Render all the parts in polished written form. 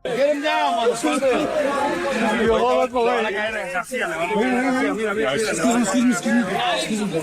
Get him down, motherfucker. Excuse me.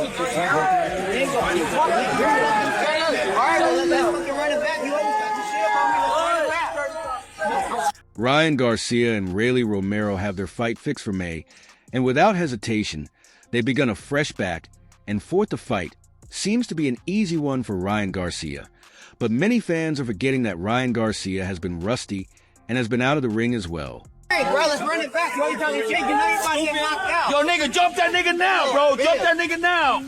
Ryan Garcia and Romero have their fight fixed for May, and without hesitation, they've begun a fresh back, and fourth to fight seems to be an easy one for Ryan Garcia. But many fans are forgetting that Ryan Garcia has been rusty and has been out of the ring as well. Hey, bro, let's run it back. Why you talking shit? You know you about to get knocked out. Yo, nigga, jump that nigga now, bro. Jump that nigga now.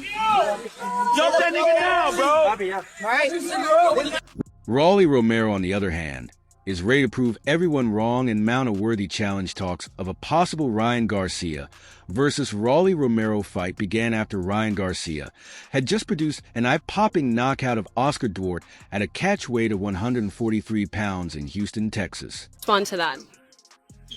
Jump that nigga now, bro. All right? Romero, on the other hand, is ready to prove everyone wrong and mount a worthy challenge. Talks of a possible Ryan Garcia versus Romero fight began after Ryan Garcia had just produced an eye-popping knockout of Oscar Duarte at a catch weight of 143 pounds in Houston, Texas. Respond to that.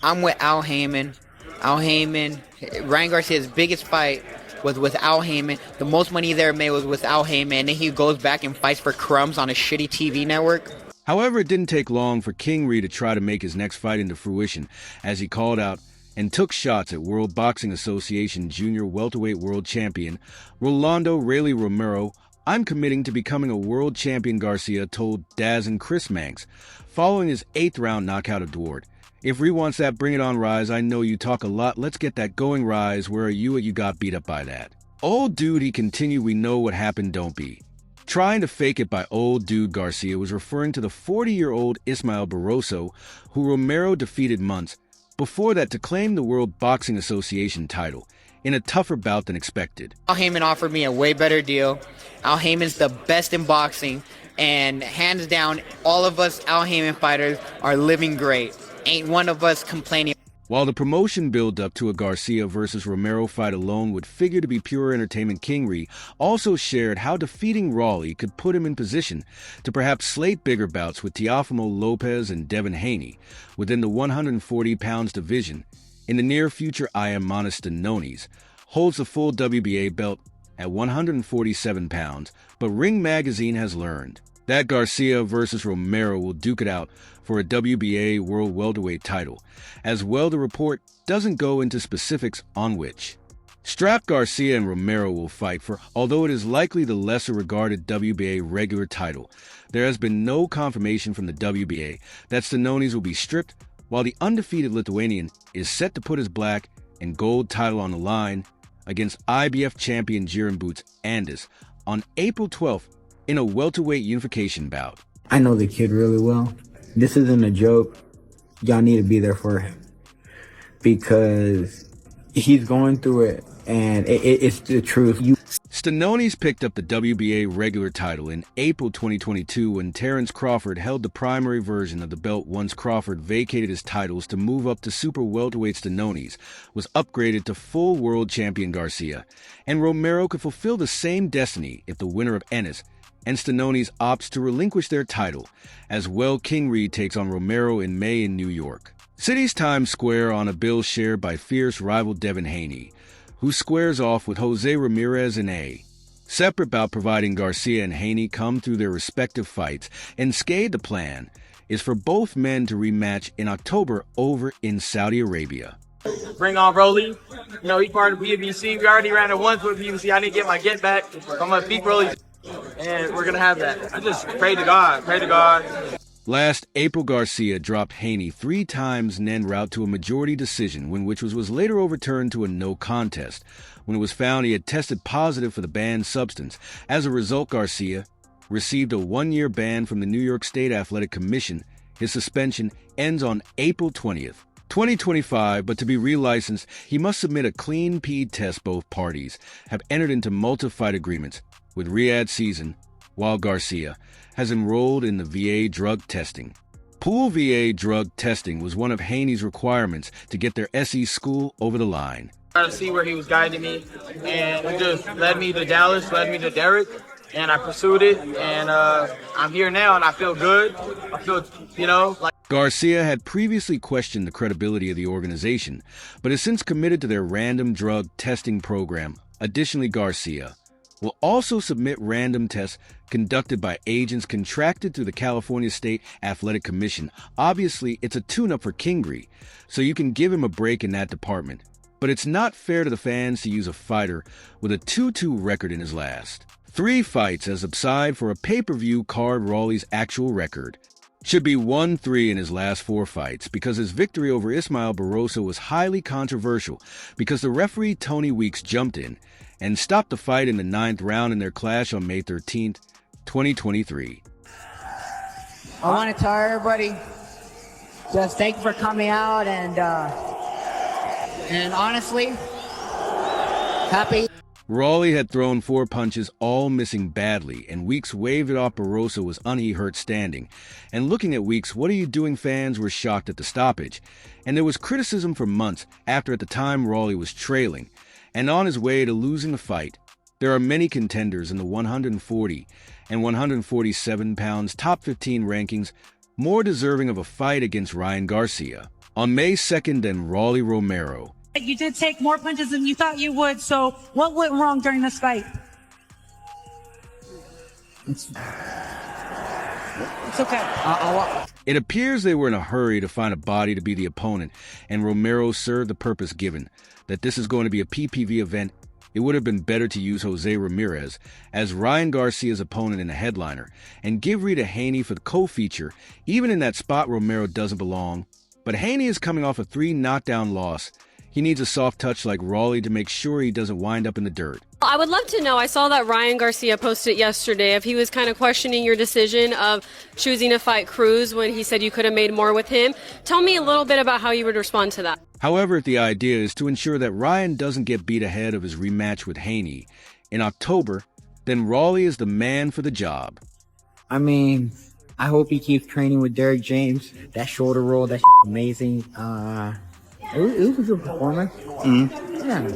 I'm with Al Heyman. Ryan Garcia's biggest fight was with Al Heyman. The most money he ever made was with Al Heyman. And then he goes back and fights for crumbs on a shitty TV network. However, it didn't take long for Kingery to try to make his next fight into fruition, as he called out and took shots at World Boxing Association Junior Welterweight World Champion Rolando Romero. "I'm committing to becoming a world champion," Garcia told Daz and Chris Manx, following his 8th-round knockout of Duarte. "If Ree wants that, bring it on, Rise. I know you talk a lot. Let's get that going, Rise. Where are you? You got beat up by that." "Old dude," he continued, "we know what happened, don't be trying to fake it." By old dude, Garcia was referring to the 40-year-old Ismael Barroso, who Romero defeated months before that to claim the World Boxing Association title in a tougher bout than expected. Al Heyman offered me a way better deal. Al Heyman's the best in boxing, and hands down, all of us Al Heyman fighters are living great. Ain't one of us complaining. While the promotion build-up to a Garcia versus Romero fight alone would figure to be pure entertainment, Kingery also shared how defeating Raleigh could put him in position to perhaps slate bigger bouts with Teofimo Lopez and Devin Haney within the 140 pounds division. In the near future, Iamana Stanonis holds the full WBA belt at 147 pounds, but Ring Magazine has learned that Garcia versus Romero will duke it out for a WBA World Welterweight title. As well, the report doesn't go into specifics on which strap Garcia and Romero will fight for, although it is likely the lesser-regarded WBA regular title. There has been no confirmation from the WBA that Stanonis will be stripped, while the undefeated Lithuanian is set to put his black and gold title on the line against IBF champion Jiren Boots Andis on April 12th in a welterweight unification bout. I know the kid really well. This isn't a joke. Y'all need to be there for him because he's going through it, and it's the truth. Stanonis picked up the WBA regular title in April 2022 when Terrence Crawford held the primary version of the belt. Once Crawford vacated his titles to move up to super welterweight, Stanonis was upgraded to full world champion Garcia, and Romero could fulfill the same destiny if the winner of Ennis and Stanonis opts to relinquish their title. As well, Kingery takes on Romero in May in New York City's Times Square on a bill shared by fierce rival Devin Haney, who squares off with Jose Ramirez in a separate bout, providing Garcia and Haney come through their respective fights. And Skade, the plan is for both men to rematch in October over in Saudi Arabia. Bring on Broly. You know, he's part of PBC. We already ran it once with PBC. I need to get my get back. I'm going to beat Broly, and we're going to have that. I just pray to God. Pray to God. Last April, Garcia dropped Haney 3 times and en route to a majority decision, which was later overturned to a no contest when it was found he had tested positive for the banned substance. As a result, Garcia received a 1-year ban from the New York State Athletic Commission. His suspension ends on April 20th, 2025, but to be relicensed, he must submit a clean pee test. Both parties have entered into multi-fight agreements with Riyadh Season, while Garcia has enrolled in the VA drug testing. Pool VA drug testing was one of Haney's requirements to get their SE school over the line. Trying to see where he was guiding me, and he just led me to Dallas, led me to Derek, and I pursued it, and I'm here now, and I feel good. I feel, like... Garcia had previously questioned the credibility of the organization, but has since committed to their random drug testing program. Additionally, Garcia will also submit random tests conducted by agents contracted through the California State Athletic Commission. Obviously, it's a tune-up for Kingery, so you can give him a break in that department. But it's not fair to the fans to use a fighter with a 2-2 record in his last 3 fights as upside for a pay-per-view card. Rawley's actual record should be 1-3 in his last 4 fights, because his victory over Ismael Barroso was highly controversial because the referee Tony Weeks jumped in and stopped the fight in the 9th round in their clash on May 13th, 2023. I want to tell everybody, just thank you for coming out, and honestly, happy. Rawley had thrown 4 punches, all missing badly, and Weeks waved it off Barroso as hurt standing. And looking at Weeks, "What are you doing?" fans were shocked at the stoppage. And there was criticism for months after at the time Rawley was trailing and on his way to losing the fight. There are many contenders in the 140 and 147 pounds top 15 rankings more deserving of a fight against Ryan Garcia on May 2nd than Romero. You did take more punches than you thought you would, so what went wrong during this fight? It's okay. It appears they were in a hurry to find a body to be the opponent, and Romero served the purpose. Given that this is going to be a PPV event, it would have been better to use Jose Ramirez as Ryan Garcia's opponent in the headliner, and give Rita Haney for the co-feature. Even in that spot, Romero doesn't belong. But Haney is coming off a 3 knockdown loss. He needs a soft touch like Rawley to make sure he doesn't wind up in the dirt. I would love to know, I saw that Ryan Garcia posted yesterday, if he was kind of questioning your decision of choosing to fight Cruz when he said you could have made more with him. Tell me a little bit about how you would respond to that. However, the idea is to ensure that Ryan doesn't get beat ahead of his rematch with Haney in October, then Rawley is the man for the job. I mean, I hope he keeps training with Derek James. That shoulder roll, that's amazing. It was a good performance. Yeah.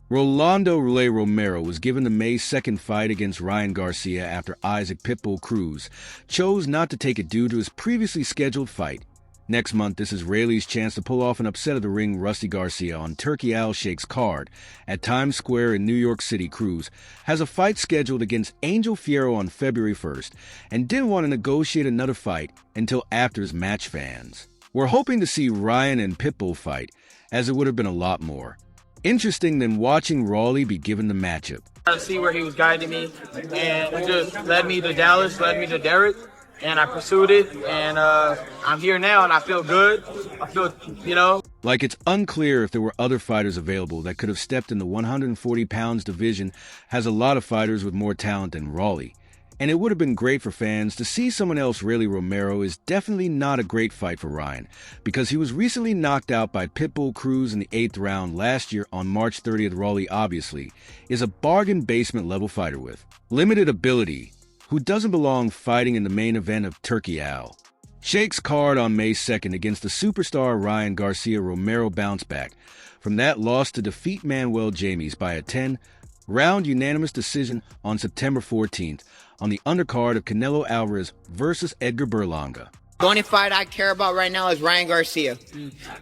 Rolando Rulé Romero was given the May 2nd fight against Ryan Garcia after Isaac Pitbull Cruz chose not to take it due to his previously scheduled fight. Next month, this is Rayleigh's chance to pull off an upset of the ring Rusty Garcia on Turkey Al Sheikh's card at Times Square in New York City. Cruz has a fight scheduled against Angel Fierro on February 1st and didn't want to negotiate another fight until after his match. Fans were hoping to see Ryan and Pitbull fight, as it would have been a lot more interesting than watching Rawley be given the matchup. To see where he was guiding me, and he just led me to Dallas, led me to Derek, and I pursued it, and I'm here now, and I feel good. I feel, Like it's unclear if there were other fighters available that could have stepped in the 140 pounds division. Has a lot of fighters with more talent than Rawley. And it would have been great for fans to see someone else. Really, Romero is definitely not a great fight for Ryan, because he was recently knocked out by Pitbull Cruz in the 8th round last year on March 30th. Rawley, obviously, is a bargain basement level fighter with limited ability, who doesn't belong fighting in the main event of Turkey Al Sheikh's card on May 2nd against the superstar Ryan Garcia. Romero bounced back from that loss to defeat Manuel James by a 10-round unanimous decision on September 14th on the undercard of Canelo Alvarez versus Edgar Berlanga. The only fight I care about right now is Ryan Garcia.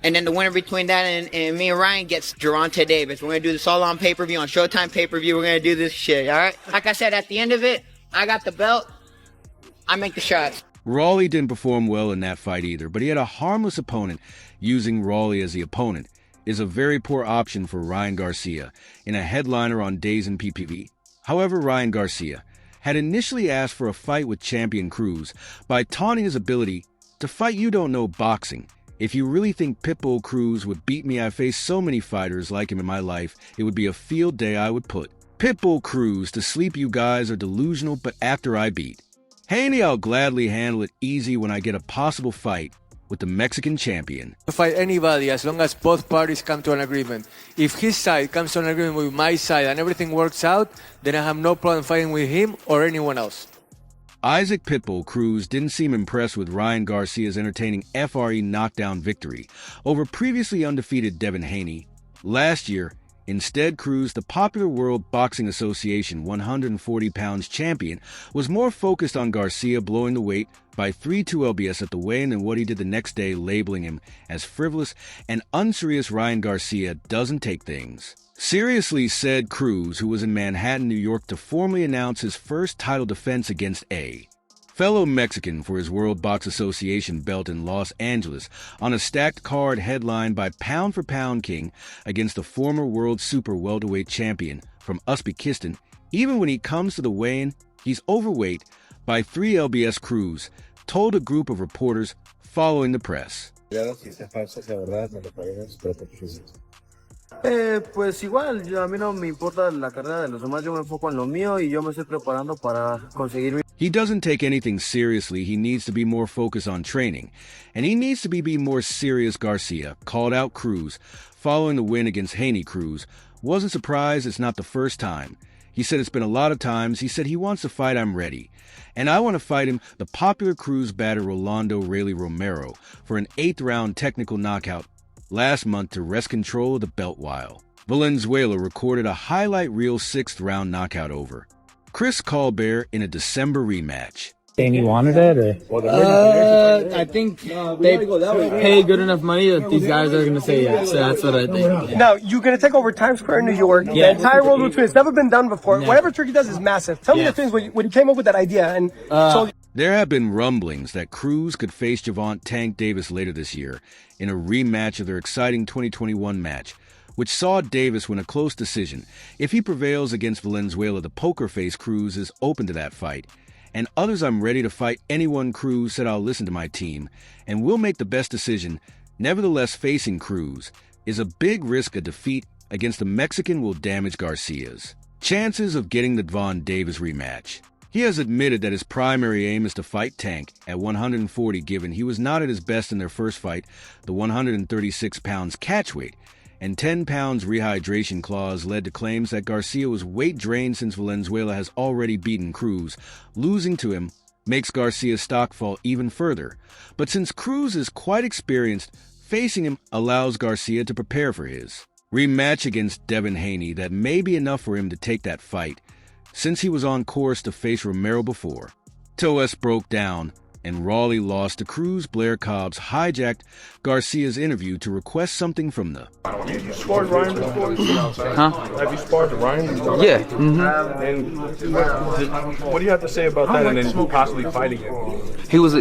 And then the winner between that and me and Ryan gets Gervonta Davis. We're going to do this all on pay-per-view, on Showtime pay-per-view. We're going to do this shit, all right? Like I said, at the end of it, I got the belt. I make the shots. Rawley didn't perform well in that fight either, but he had a harmless opponent. Using Rawley as the opponent is a very poor option for Ryan Garcia in a headliner on Days in PPV. However, Ryan Garcia had initially asked for a fight with champion Cruz by taunting his ability to fight. You don't know boxing. If you really think Pitbull Cruz would beat me, I faced so many fighters like him in my life, it would be a field day. I would put Pitbull Cruz to sleep. You guys are delusional, but after I beat Haney, I'll gladly handle it easy when I get a possible fight with the Mexican champion. To fight anybody as long as both parties come to an agreement. If his side comes to an agreement with my side and everything works out, then I have no problem fighting with him or anyone else. Isaac Pitbull Cruz didn't seem impressed with Ryan Garcia's entertaining FRE knockdown victory over previously undefeated Devin Haney. Last year, Instead, Cruz, the popular World Boxing Association 140 pounds champion, was more focused on Garcia blowing the weight by 3-2 LBS at the weigh-in than what he did the next day, labeling him as frivolous and unserious. Ryan Garcia doesn't take things seriously, said Cruz, who was in Manhattan, New York, to formally announce his first title defense against a fellow Mexican for his World Box Association belt in Los Angeles on a stacked card headlined by pound-for-pound king against the former world super welterweight champion from Uzbekistan. Even when he comes to the weigh-in, he's overweight by 3 LBS. Cruz told a group of reporters following the press. Pues igual, a mí no me importa la carrera de los demás, yo me enfoco en lo mío y yo me estoy preparando para conseguir mi... He doesn't take anything seriously. He needs to be more focused on training, and he needs to be more serious. Garcia called out Cruz following the win against Haney. Cruz wasn't surprised. It's not the first time. He said it's been a lot of times. He said he wants to fight. I'm ready. And I want to fight him. The popular Cruz battered Rolando Rayleigh Romero for an 8th-round technical knockout last month to wrest control of the belt, while Valenzuela recorded a highlight reel 6th-round knockout over Chris Colbert in a December rematch. Saying you wanted it, or? I think they pay good enough money that these guys are going to say yes. So that's what I think. Now, you're going to take over Times Square in New York. The entire world between. It's never been done before. Whatever Turkey does is massive. Tell me the things when you came up with that idea. And There have been rumblings that Cruz could face Gervonta Tank Davis later this year in a rematch of their exciting 2021 match, which saw Davis win a close decision. If he prevails against Valenzuela, the poker face Cruz is open to that fight. And others, I'm ready to fight anyone. Cruz said, I'll listen to my team, and we'll make the best decision. Nevertheless, facing Cruz is a big risk. A defeat against the Mexican will damage Garcia's chances of getting the Von Davis rematch. He has admitted that his primary aim is to fight Tank at 140, given he was not at his best in their first fight, the 136 pounds catchweight, and 10 pounds rehydration clause led to claims that Garcia was weight drained since Valenzuela has already beaten Cruz. Losing to him makes Garcia's stock fall even further. But since Cruz is quite experienced, facing him allows Garcia to prepare for his rematch against Devin Haney. That may be enough for him to take that fight, since he was on course to face Romero before Toes broke down and Raleigh lost to Cruz. Blair Cobbs hijacked Garcia's interview to request something from the... Have you sparred Ryan before? Huh? Have you sparred Ryan before? Yeah. And what do you have to say about that and then possibly fighting him? He was